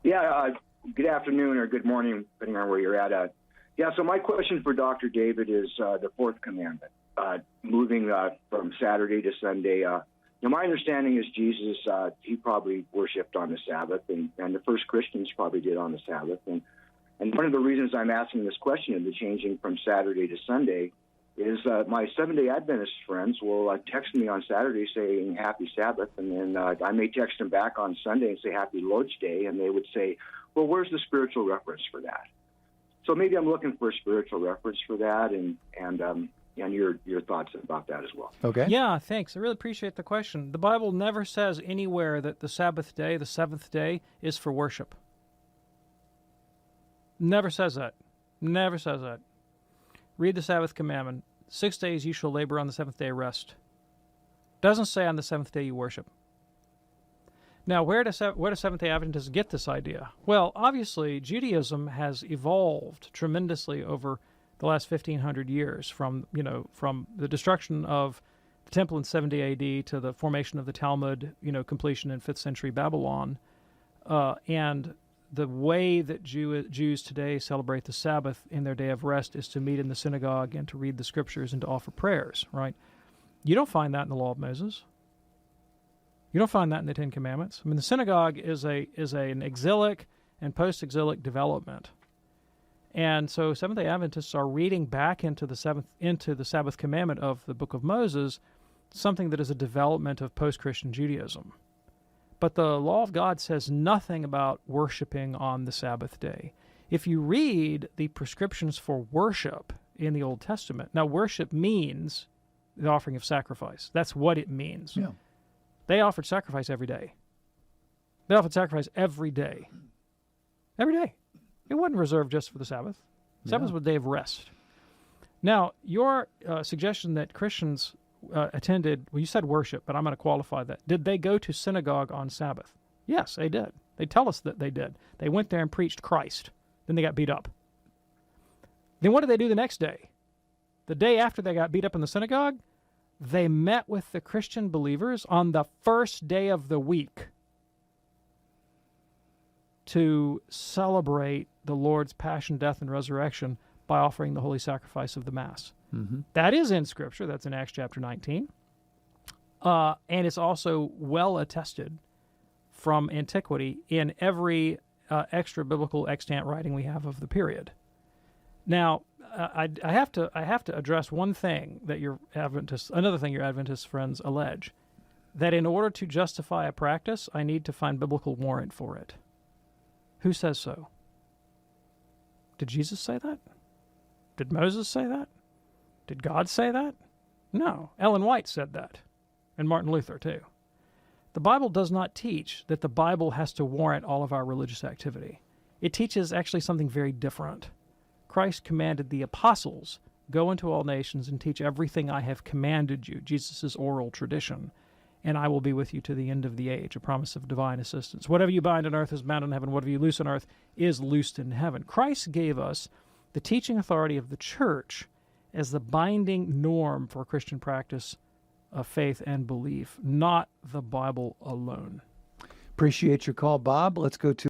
Yeah, good afternoon or good morning, depending on where you're at. So my question for Dr. David is the fourth commandment, moving from Saturday to Sunday. My understanding is Jesus, he probably worshipped on the Sabbath, and the first Christians probably did on the Sabbath. And one of the reasons I'm asking this question of the changing from Saturday to Sunday is my Seventh-day Adventist friends will text me on Saturday saying Happy Sabbath, and then I may text them back on Sunday and say Happy Lord's Day, and they would say, well, where's the spiritual reference for that? So maybe I'm looking for a spiritual reference for that, and your thoughts about that as well. Okay. Yeah, thanks. I really appreciate the question. The Bible never says anywhere that the Sabbath day, the seventh day, is for worship. Never says that. Never says that. Read the Sabbath commandment. 6 days you shall labor, on the seventh day rest. Doesn't say on the seventh day you worship. Now, where do Seventh-day Adventists get this idea? Well, obviously, Judaism has evolved tremendously over the last 1,500 years, from the destruction of the temple in 70 A.D. to the formation of the Talmud, completion in 5th century Babylon, and the way that Jews today celebrate the Sabbath in their day of rest is to meet in the synagogue and to read the scriptures and to offer prayers, right? You don't find that in the Law of Moses. You don't find that in the Ten Commandments. I mean, the synagogue is an exilic and post-exilic development. And so Seventh-day Adventists are reading back into the Sabbath commandment of the Book of Moses, something that is a development of post-Christian Judaism. But the law of God says nothing about worshiping on the Sabbath day. If you read the prescriptions for worship in the Old Testament, now worship means the offering of sacrifice. That's what it means. Yeah. They offered sacrifice every day. They offered sacrifice every day. Every day. It wasn't reserved just for the Sabbath. Sabbath was a day of rest. Now, your suggestion that Christians attended, well, you said worship, but I'm going to qualify that. Did they go to synagogue on Sabbath? Yes, they did. They tell us that they did. They went there and preached Christ. Then they got beat up. Then what did they do the next day? The day after they got beat up in the synagogue, they met with the Christian believers on the first day of the week to celebrate the Lord's passion, death, and resurrection by offering the holy sacrifice of the Mass. Mm-hmm. That is in Scripture. That's in Acts chapter 19. And it's also well attested from antiquity in every extra-biblical extant writing we have of the period. Now, I have to address one thing that another thing your Adventist friends allege, that in order to justify a practice, I need to find biblical warrant for it. Who says so? Did Jesus say that? Did Moses say that? Did God say that? No. Ellen White said that, and Martin Luther too. The Bible does not teach that the Bible has to warrant all of our religious activity. It teaches actually something very different. Christ commanded the apostles, go into all nations and teach everything I have commanded you, Jesus' oral tradition, and I will be with you to the end of the age, a promise of divine assistance. Whatever you bind on earth is bound in heaven. Whatever you loose on earth is loosed in heaven. Christ gave us the teaching authority of the church as the binding norm for Christian practice of faith and belief, not the Bible alone. Appreciate your call, Bob. Let's go to